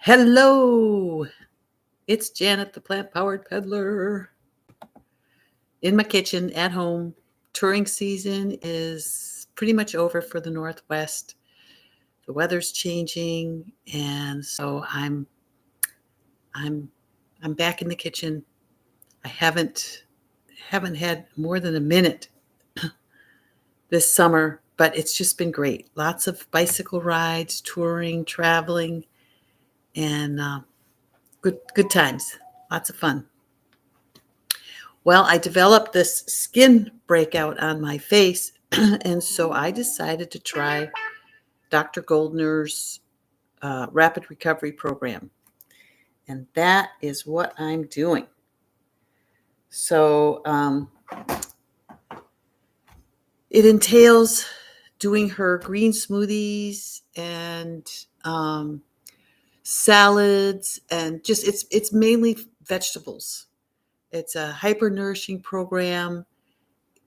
Hello, it's Janet, the plant-powered peddler, in my kitchen at home. Touring season is pretty much over for the Northwest. The weather's changing, and so I'm I'm back in the kitchen. I haven't had more than a minute this summer, but it's just been great. Lots of bicycle rides, touring, traveling, and good times. Lots of fun. Well, I developed this skin breakout on my face, and so I decided to try Dr. Goldner's rapid recovery program. And that is what I'm doing. So it entails doing her green smoothies and salads, and just it's mainly vegetables. It's a hyper nourishing program.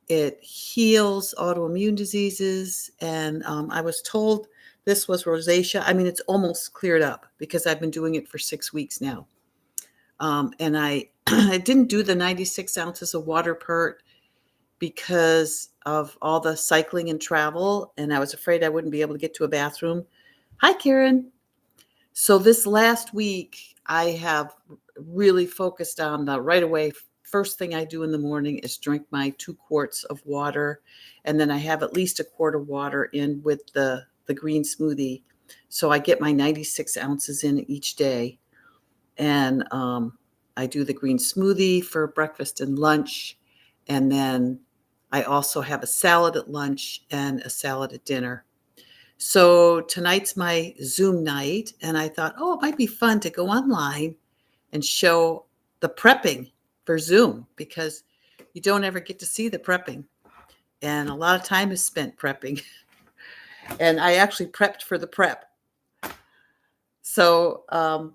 It heals autoimmune diseases, and I was told this was rosacea. I mean, it's almost cleared up because I've been doing it for 6 weeks now. And I didn't do the 96 ounces of water part because of all the cycling and travel, and I was afraid I wouldn't be able to get to a bathroom. Hi, Karen. So this last week, I have really focused on the right away. First thing I do in the morning is drink my 2 quarts of water, and then I have at least a quart of water in with the green smoothie. So I get my 96 ounces in each day, and I do the green smoothie for breakfast and lunch, and then I also have a salad at lunch and a salad at dinner. So tonight's my Zoom night, and I thought, oh, it might be fun to go online and show the prepping for Zoom, because you don't ever get to see the prepping. And a lot of time is spent prepping. And I actually prepped for the prep. So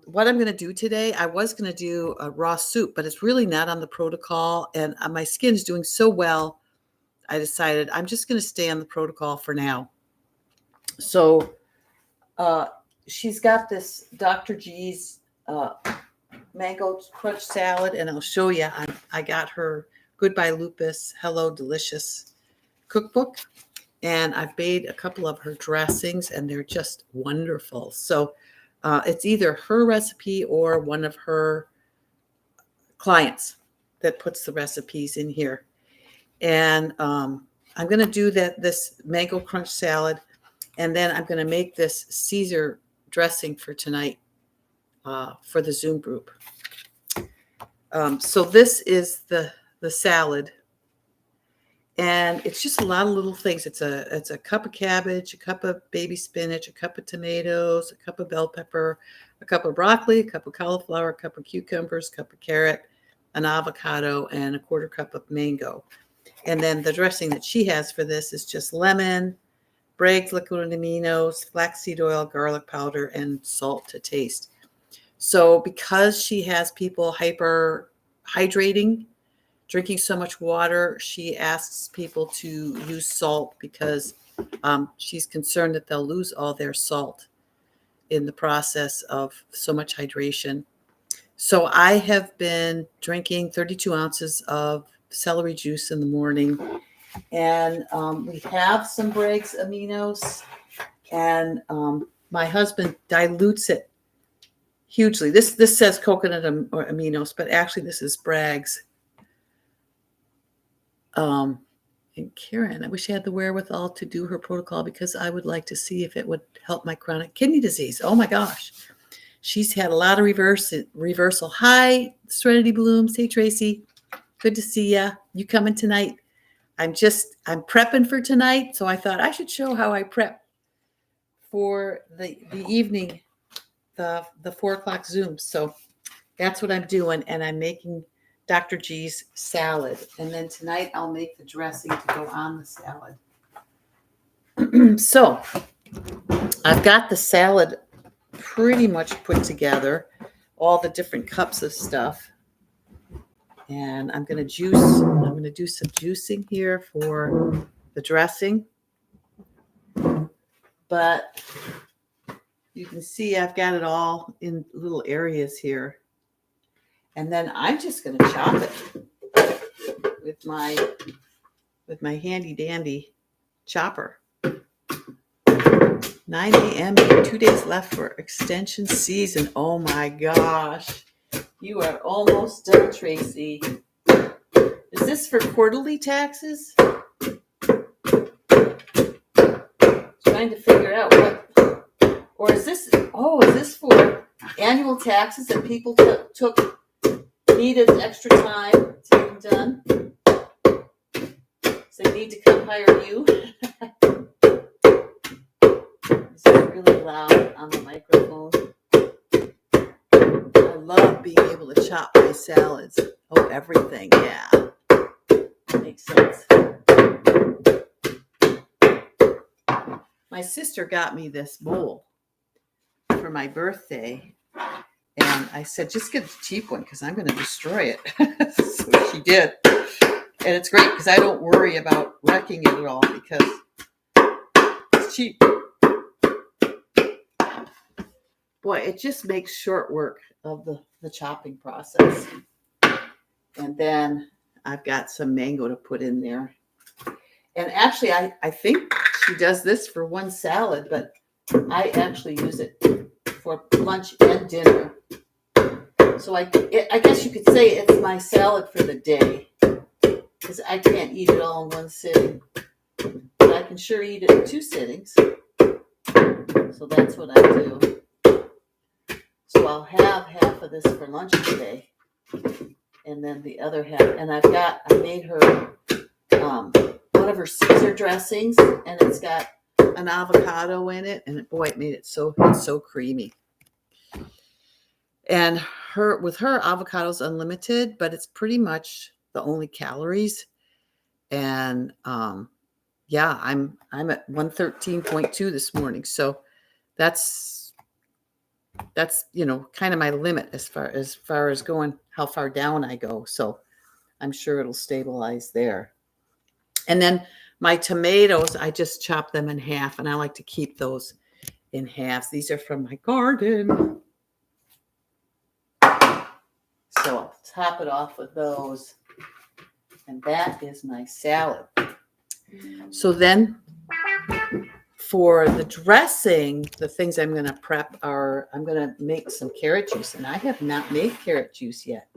what I'm going to do today, I was going to do a raw soup, but it's really not on the protocol. And my skin is doing so well, I decided I'm just going to stay on the protocol for now. So she's got this Dr. G's mango crunch salad, and I'll show you. I got her Goodbye Lupus, Hello Delicious cookbook, and I've made a couple of her dressings, and they're just wonderful. So it's either her recipe or one of her clients that puts the recipes in here. And I'm going to do this mango crunch salad, and then I'm going to make this Caesar dressing for tonight for the Zoom group. So this is the salad, and it's just a lot of little things. It's a cup of cabbage, a cup of baby spinach, a cup of tomatoes, a cup of bell pepper, a cup of broccoli, a cup of cauliflower, a cup of cucumbers, a cup of carrot, an avocado, and a quarter cup of mango. And then the dressing that she has for this is just lemon, Bragg's liquid aminos, flaxseed oil, garlic powder, and salt to taste. So because she has people hyperhydrating, drinking so much water, she asks people to use salt because she's concerned that they'll lose all their salt in the process of so much hydration. So I have been drinking 32 ounces of celery juice in the morning, and we have some Bragg's aminos, and my husband dilutes it hugely. This says coconut or aminos, but actually this is Bragg's. And Karen, I wish I had the wherewithal to do her protocol, because I would like to see if it would help my chronic kidney disease. Oh my gosh. She's had a lot of reversal. Hi, Serenity Blooms. Hey, Tracy. Good to see ya. You coming tonight? I'm prepping for tonight, so I thought I should show how I prep for the evening, the 4 o'clock Zoom. So that's what I'm doing, and I'm making Dr. G's salad. And then tonight I'll make the dressing to go on the salad. So I've got the salad pretty much put together, all the different cups of stuff. And I'm going to juice. I'm going to do some juicing here for the dressing. But You can see I've got it all in little areas here. And then I'm just going to chop it with my handy dandy chopper. 9 a.m. 2 days left for extension season. Oh my gosh. You are almost done, Tracy. Is this for quarterly taxes? Trying to figure out what, or is this for annual taxes that people needed extra time to get done? So they need to come hire you? Is it really loud on the microphone? I love being able to chop my salads. Oh, everything, yeah. Makes sense. My sister got me this bowl for my birthday. And I said, just get the cheap one because I'm going to destroy it. So she did. And it's great because I don't worry about wrecking it at all because it's cheap. Boy, it just makes short work of the chopping process. And then I've got some mango to put in there. And actually, I think she does this for one salad, but I actually use it for lunch and dinner. So I guess you could say it's my salad for the day because I can't eat it all in one sitting. But I can sure eat it in 2 sittings. So that's what I do. So I'll have half of this for lunch today. And then the other half. And I made her one of her Caesar dressings. And it's got an avocado in it. And boy, it made it so creamy. And with her, avocado's unlimited, but it's pretty much the only calories. And yeah, I'm at 113.2 this morning. So that's kind of my limit as far as going how far down I go. So I'm sure it'll stabilize there. And then my tomatoes, I just chop them in half, and I like to keep those in halves. These are from my garden. So I'll top it off with those. And that is my salad. So then for the dressing, the things I'm going to prep are, I'm going to make some carrot juice. And I have not made carrot juice yet.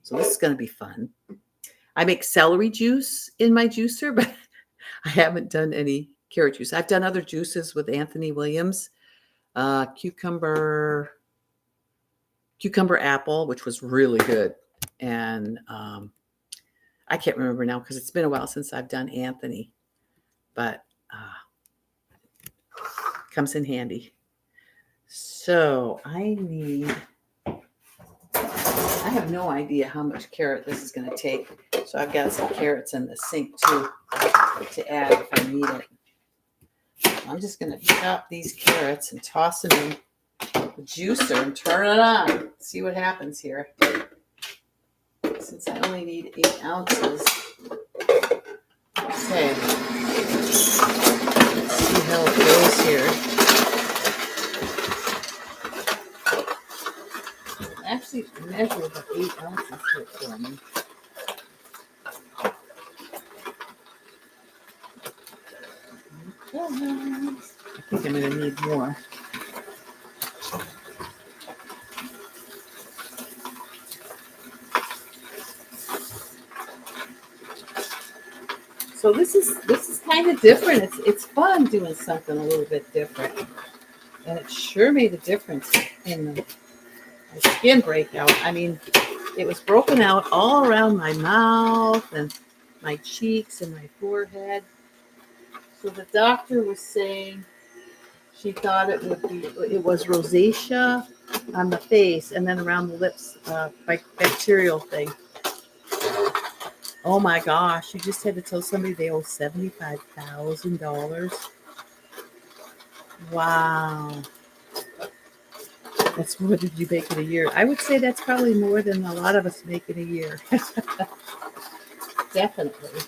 So this is going to be fun. I make celery juice in my juicer, but I haven't done any carrot juice. I've done other juices with Anthony Williams. Cucumber apple, which was really good. And I can't remember now because it's been a while since I've done Anthony. But comes in handy. So I have no idea how much carrot this is going to take. So I've got some carrots in the sink too to add if I need it. I'm just going to chop these carrots and toss them in the juicer and turn it on. See what happens here. Since I only need 8 ounces. Okay. Let's see how it goes here. Actually, measure the 8 ounces here for me. I think I'm going to need more. So this is kind of different. It's fun doing something a little bit different, and it sure made a difference in my skin breakout. I mean, it was broken out all around my mouth and my cheeks and my forehead. So the doctor was saying she thought it was rosacea on the face and then around the lips, bacterial thing. Oh my gosh, you just had to tell somebody they owe $75,000. Wow. That's what did you make in a year? I would say that's probably more than a lot of us make in a year. Definitely.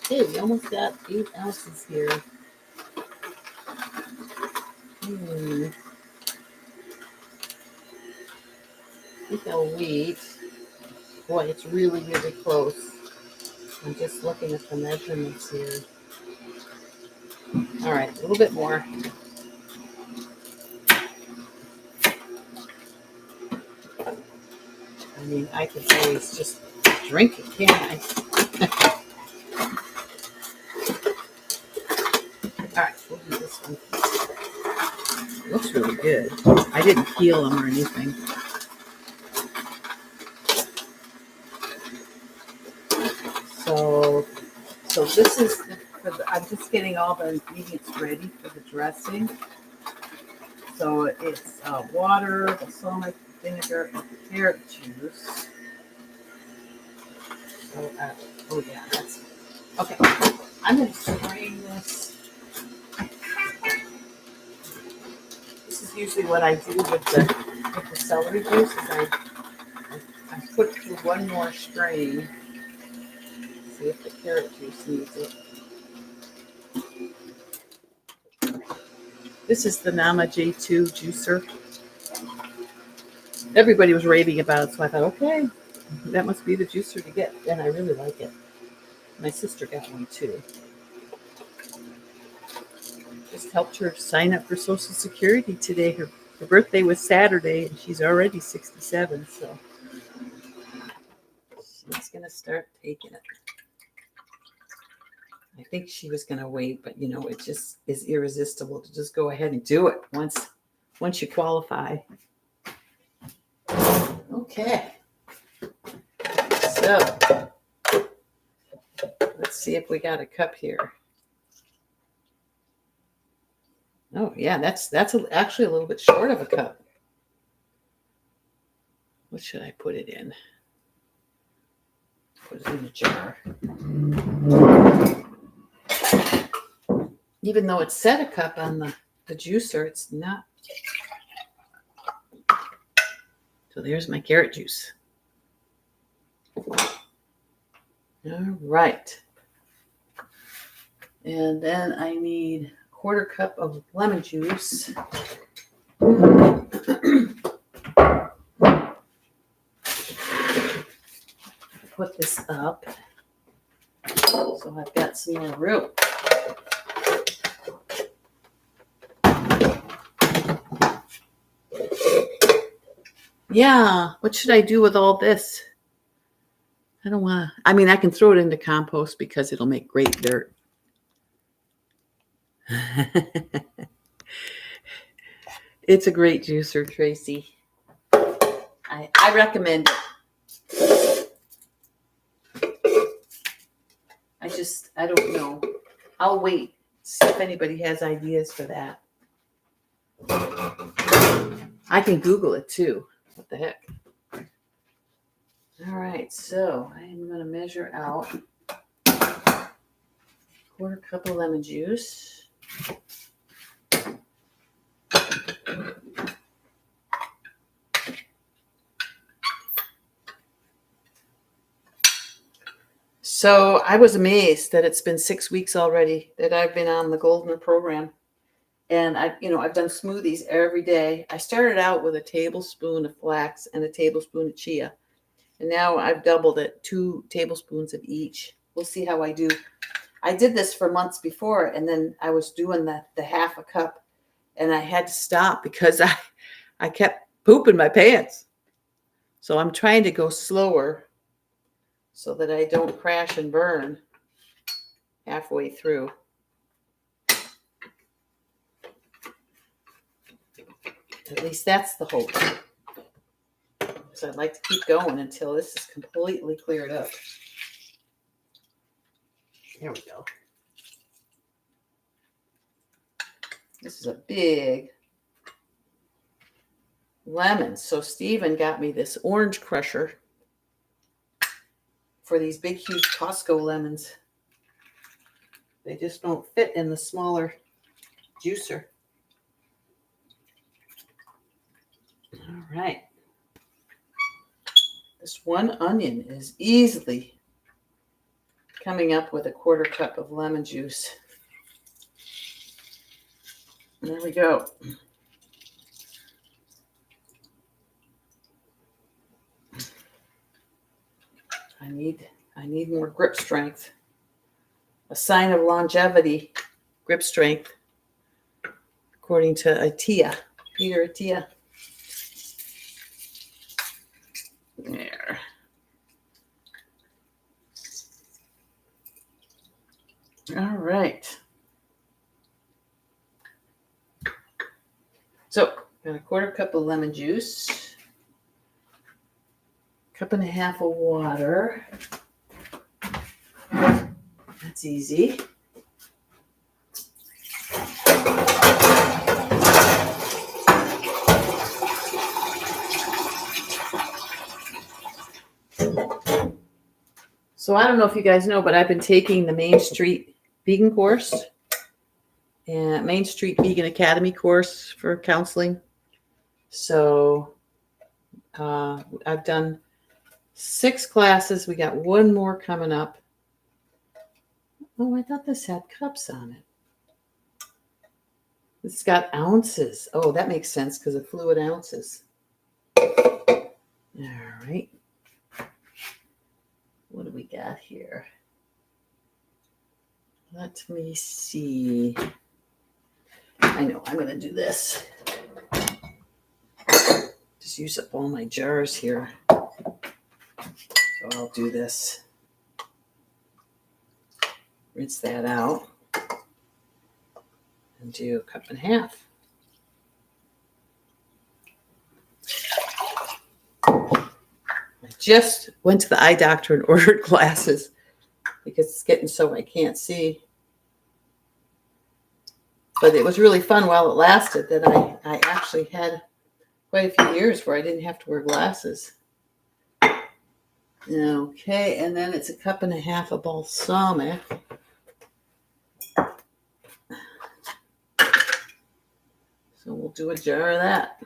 Hey, we almost got 8 ounces here. think I'll wait. Boy, it's really, really close. I'm just looking at the measurements here. All right, a little bit more. I mean, I could always just drink it, can't I? All right, we'll do this one. It looks really good. I didn't peel them or anything. So this is, I'm just getting all the ingredients ready for the dressing. So it's water, balsamic vinegar, and carrot juice. So, oh yeah, that's, okay. I'm going to strain this. This is usually what I do with the celery juice. Is I put through one more strain. See if the carrot juice needs it. This is the Nama J2 juicer. Everybody was raving about it, so I thought, okay, that must be the juicer to get. And I really like it. My sister got one too. Just helped her sign up for Social Security today. Her birthday was Saturday, and she's already 67, so she's going to start taking it. I think she was going to wait, but it just is irresistible to just go ahead and do it once you qualify. Okay. So let's see if we got a cup here. Oh yeah, that's actually a little bit short of a cup. What should I put it in? Put it in a jar. Even though it said a cup on the juicer, it's not. So there's my carrot juice. All right. And then I need a quarter cup of lemon juice. Put this up. So I've got some more room. Yeah, what should I do with all this? I don't want to. I mean, I can throw it into compost because it'll make great dirt. It's a great juicer, Tracy. I recommend it. I don't know. I'll wait, see if anybody has ideas for that. I can Google it too. What the heck? All right, so I am going to measure out a quarter cup of lemon juice. So I was amazed that it's been 6 weeks already that I've been on the Goldner program. And I've done smoothies every day. I started out with a tablespoon of flax and a tablespoon of chia. And now I've doubled it, 2 tablespoons of each. We'll see how I do. I did this for months before, and then I was doing the half a cup, and I had to stop because I kept pooping my pants. So I'm trying to go slower so that I don't crash and burn halfway through. At least that's the hope. So I'd like to keep going until this is completely cleared up. There we go. This is a big lemon. So Stephen got me this orange crusher for these big, huge Costco lemons. They just don't fit in the smaller juicer. All right. This one onion is easily coming up with a quarter cup of lemon juice. There we go. I need more grip strength. A sign of longevity, grip strength, according to Peter Attia. There. All right. So, got a quarter cup of lemon juice, cup and a half of water. That's easy. So I don't know if you guys know, but I've been taking the Main Street Vegan course and Main Street Vegan Academy course for counseling. So I've done 6 classes. We got one more coming up. Oh, I thought this had cups on it. It's got ounces. Oh, that makes sense because of fluid ounces. All right. What do we got here? Let me see. I know, I'm going to do this. Just use up all my jars here. So I'll do this. Rinse that out. And do a cup and a half. I just went to the eye doctor and ordered glasses because it's getting so I can't see. But it was really fun while it lasted that I actually had quite a few years where I didn't have to wear glasses. Okay, and then it's a cup and a half of balsamic. So we'll do a jar of that.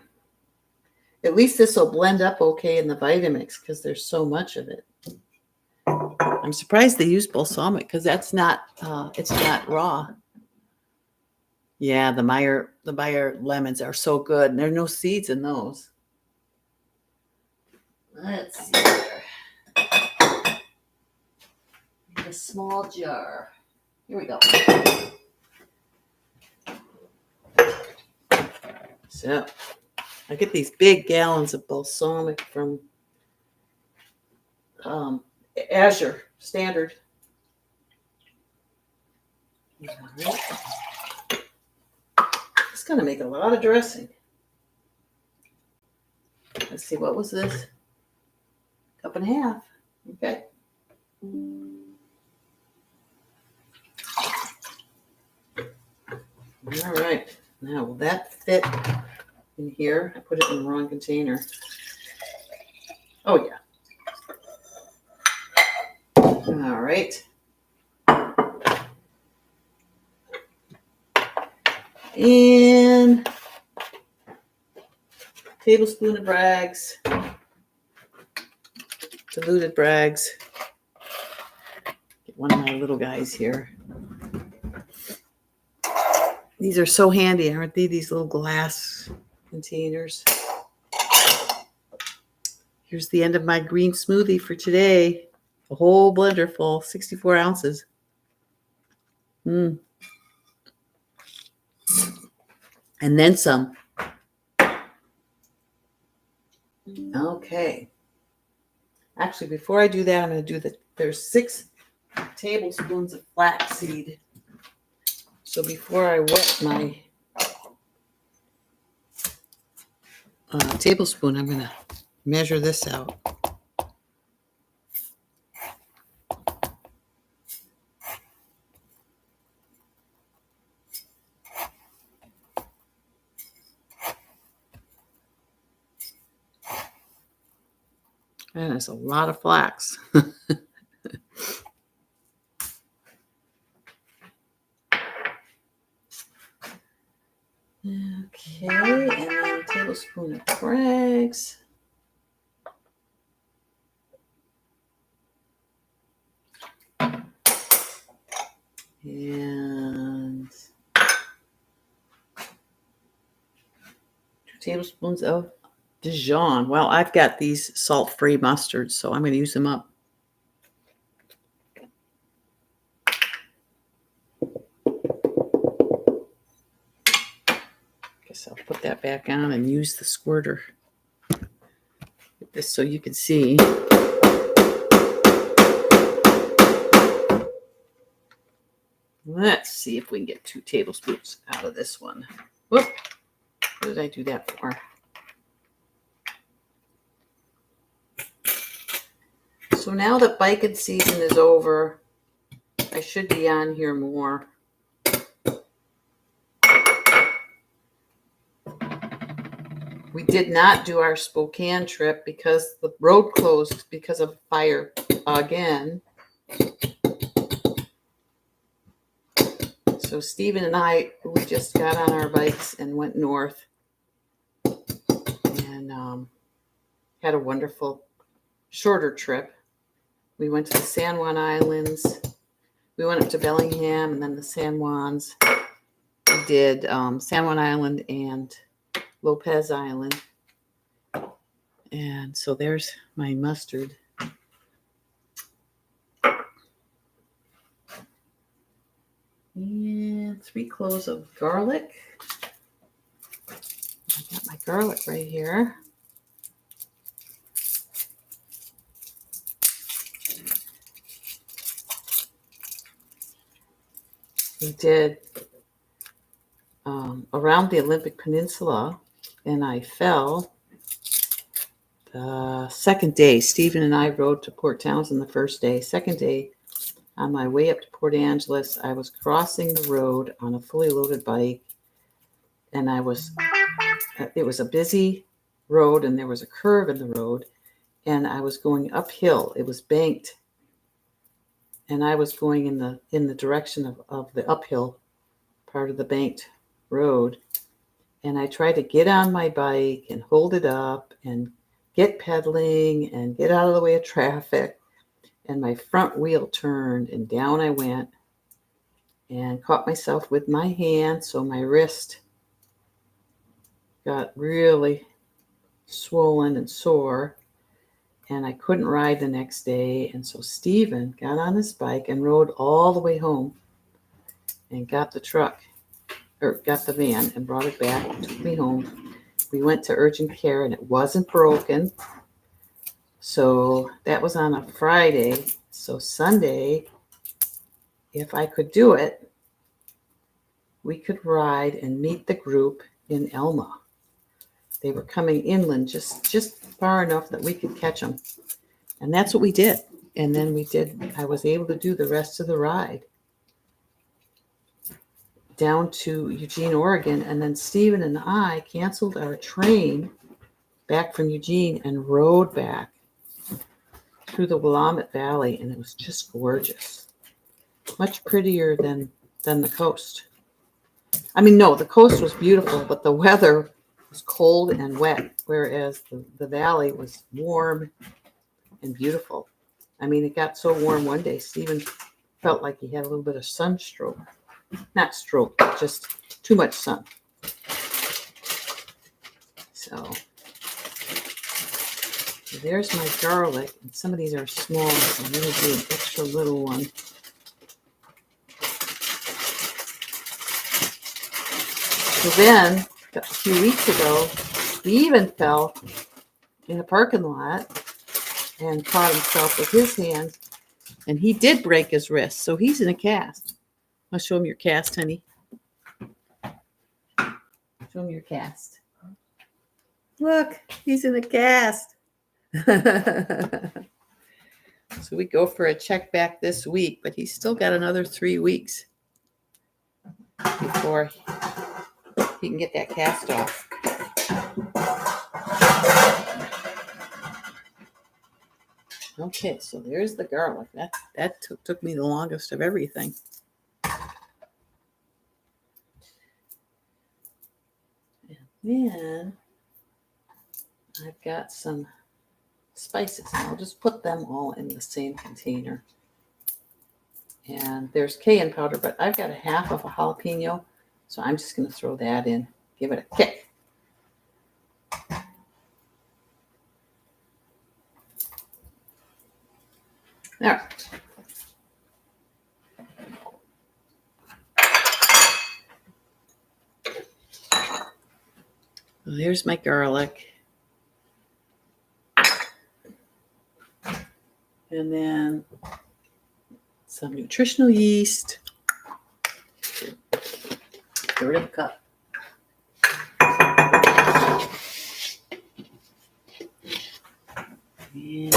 At least this will blend up okay in the Vitamix because there's so much of it. I'm surprised they use balsamic because it's not raw. Yeah, the Meyer lemons are so good, and there are no seeds in those. Let's see here. A small jar. Here we go. So I get these big gallons of balsamic from Azure Standard. All right. It's going to make a lot of dressing. Let's see, what was this? Cup and a half. Okay. All right. Now, will that fit in here? I put it in the wrong container. Oh, yeah. All right. And tablespoon of Bragg's, diluted Bragg's. Get one of my little guys here. These are so handy, aren't they? These little glass containers. Here's the end of my green smoothie for today. A whole blender full, 64 ounces. And then some. Okay. Actually, before I do that, I'm going to do there's 6 tablespoons of flaxseed. So before I wet my tablespoon, I'm going to measure this out. And it's a lot of flax. Okay, and then a tablespoon of Bragg's. And 2 tablespoons of Dijon. Well, I've got these salt-free mustards, so I'm going to use them up. put that back on and use the squirter. Get this so you can see. Let's see if we can get 2 tablespoons out of this one. Whoop! What did I do that for? So now that biking season is over, I should be on here more. We did not do our Spokane trip because the road closed because of fire again. So Stephen and I, we just got on our bikes and went north and had a wonderful shorter trip. We went to the San Juan Islands. We went up to Bellingham and then the San Juans. We did San Juan Island and Lopez Island. And so there's my mustard. And 3 cloves of garlic. I got my garlic right here. We did around the Olympic Peninsula, and I fell the second day. Stephen and I rode to Port Townsend the first day. Second day, on my way up to Port Angeles, I was crossing the road on a fully loaded bike, and it was a busy road, and there was a curve in the road, and I was going uphill. It was banked, and I was going in the direction of the uphill part of the banked road. And I tried to get on my bike and hold it up and get pedaling and get out of the way of traffic. And my front wheel turned and down I went and caught myself with my hand. So my wrist got really swollen and sore. And I couldn't ride the next day. And so Stephen got on his bike and rode all the way home and got the van and brought it back and took me home. We went to urgent care and it wasn't broken. So that was on a Friday. So Sunday, if I could do it, we could ride and meet the group in Elma. They were coming inland just far enough that we could catch them. And that's what we did. And then I was able to do the rest of the ride down to Eugene, Oregon. And then Stephen and I canceled our train back from Eugene and rode back through the Willamette Valley. And it was just gorgeous. Much prettier than the coast. I mean, no, the coast was beautiful, but the weather was cold and wet, whereas the valley was warm and beautiful. I mean, it got so warm one day, Stephen felt like he had a little bit of sunstroke. Not stroke, but just too much sun. So there's my garlic. And some of these are small, so I'm going to do an extra little one. So then, a few weeks ago, Stephen fell in a parking lot and caught himself with his hand, and he did break his wrist, so he's in a cast. I'll show him your cast, honey. Show him your cast. Look, he's in a cast. So we go for a check back this week, but he's still got another 3 weeks before he can get that cast off. Okay, so there's the garlic. That took me the longest of everything. And then I've got some spices. I'll just put them all in the same container. And there's cayenne powder, but I've got a half of a jalapeno, so I'm just going to throw that in, give it a kick. All right. Well, here's my garlic. And then some nutritional yeast. Third of a cup. And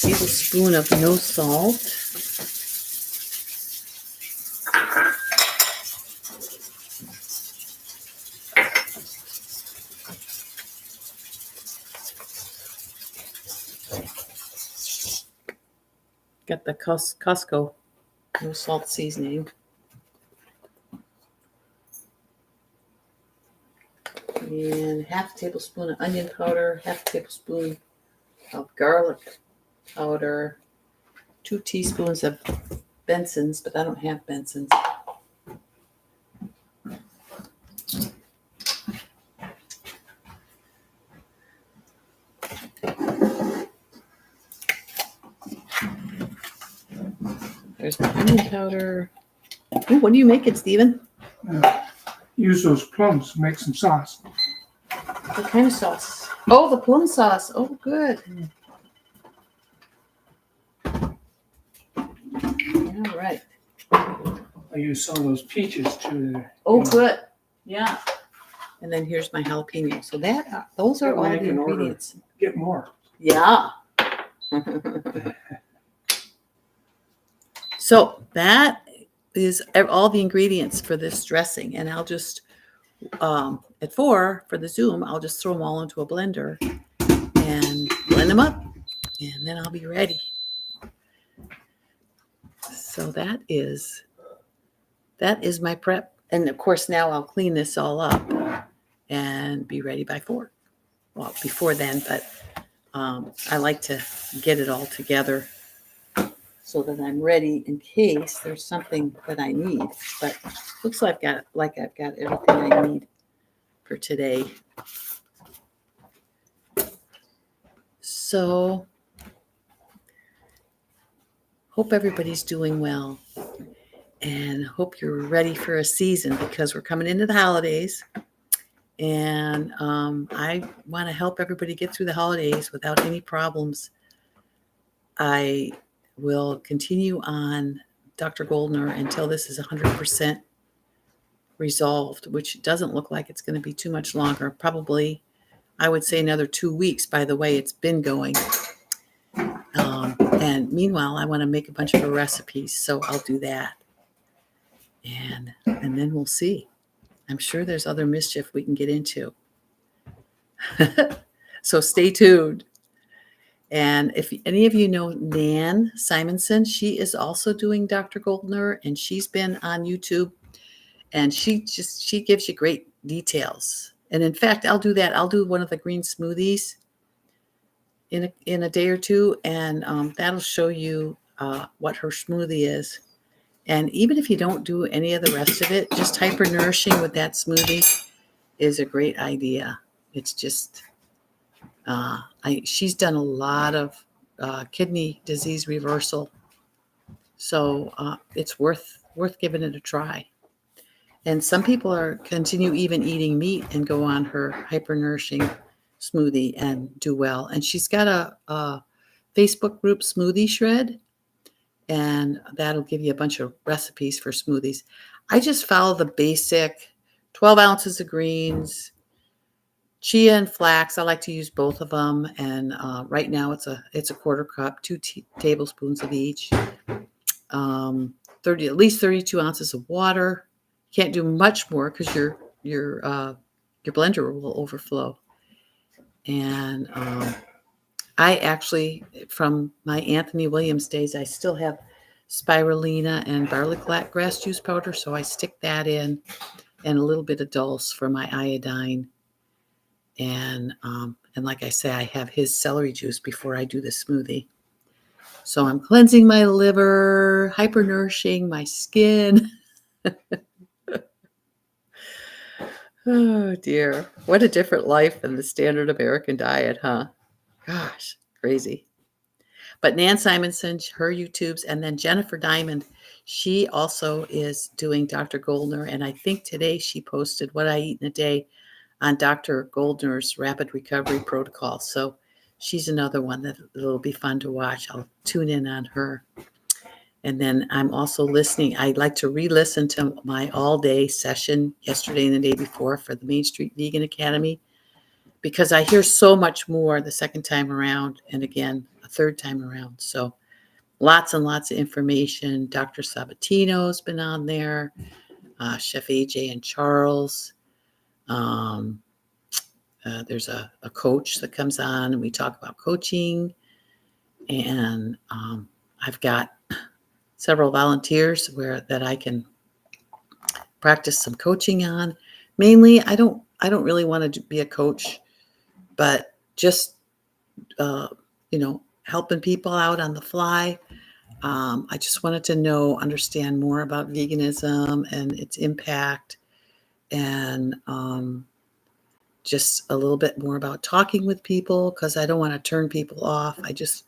tablespoon of no salt. Got the Costco no salt seasoning. And half a tablespoon of onion powder, half a tablespoon of garlic powder, 2 teaspoons of Benson's, but I don't have Benson's. There's my onion powder. Ooh, what do you make it, Stephen? Use those plums to make some sauce. What kind of sauce? Oh, the plum sauce. Oh, good. All right. I use some of those peaches too. Oh, good. Yeah. And then here's my jalapeno. So those are all the ingredients. Get more. Yeah. So that is all the ingredients for this dressing. And I'll just, at 4 for the Zoom, I'll just throw them all into a blender and blend them up. And then I'll be ready. So that is my prep. And of course, now I'll clean this all up and be ready by 4. Well, before then, but I like to get it all together so that I'm ready in case there's something that I need. But looks like I've got everything I need for today. So hope everybody's doing well and hope you're ready for a season because we're coming into the holidays. And I want to help everybody get through the holidays without any problems. I will continue on Dr. Goldner until this is 100% resolved, which doesn't look like it's going to be too much longer. Probably, I would say another 2 weeks by the way it's been going. And meanwhile, I want to make a bunch of recipes, so I'll do that. And then we'll see. I'm sure there's other mischief we can get into. So stay tuned. And if any of you know Nan Simonson, she is also doing Dr. Goldner, and she's been on YouTube, and she gives you great details. And in fact, I'll do that. I'll do one of the green smoothies in a day or two, and that'll show you what her smoothie is. And even if you don't do any of the rest of it, just hyper nourishing with that smoothie is a great idea. It's just, she's done a lot of kidney disease reversal. So it's worth giving it a try. And some people continue even eating meat and go on her hyper nourishing smoothie and do well. And she's got a Facebook group, Smoothie Shred. And that'll give you a bunch of recipes for smoothies. I just follow the basic 12 ounces of greens, chia and flax. I like to use both of them. And right now it's a quarter cup, 2 tablespoons of each, at least 32 ounces of water. Can't do much more because your blender will overflow. And I actually, from my Anthony Williams days, I still have spirulina and garlic grass juice powder, so I stick that in, and a little bit of dulse for my iodine. And like I say, I have his celery juice before I do the smoothie. So I'm cleansing my liver, hyper nourishing my skin. Oh dear, what a different life than the standard American diet, huh? Gosh, crazy. But Nan Simonson, her YouTubes, and then Jennifer Diamond, She also is doing Dr. Goldner, and I think today she posted what I eat in a day on Dr. Goldner's rapid recovery protocol. So she's another one that will be fun to watch. I'll tune in on her. And then I'm also listening. I like to re-listen to my all-day session yesterday and the day before for the Main Street Vegan Academy, because I hear so much more the second time around and again a third time around. So lots and lots of information. Dr. Sabatino's been on there, Chef AJ and Charles. Um, there's a coach that comes on and we talk about coaching. And I've got several volunteers that I can practice some coaching on. Mainly, I don't really want to be a coach, but just helping people out on the fly. I just wanted to understand more about veganism and its impact, and just a little bit more about talking with people, because I don't want to turn people off. I just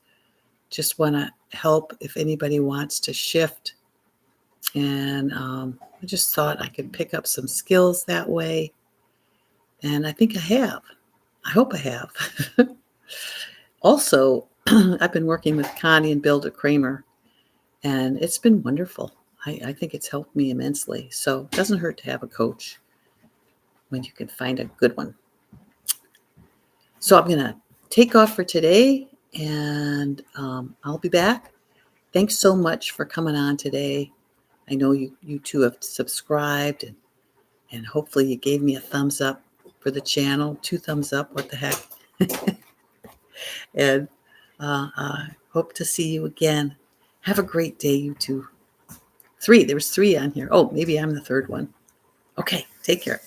want to help if anybody wants to shift. And I just thought I could pick up some skills that way. And I think I have. I hope I have. Also, I've been working with Connie and Bill Kramer, and it's been wonderful. I think it's helped me immensely. So it doesn't hurt to have a coach when you can find a good one. So I'm going to take off for today, and I'll be back. Thanks so much for coming on today. I know you two have subscribed, and hopefully you gave me a thumbs up for the channel. 2 thumbs up, what the heck. And I hope to see you again. Have a great day, you two. 3, there was 3 on here. Oh, maybe I'm the third one. Okay, take care.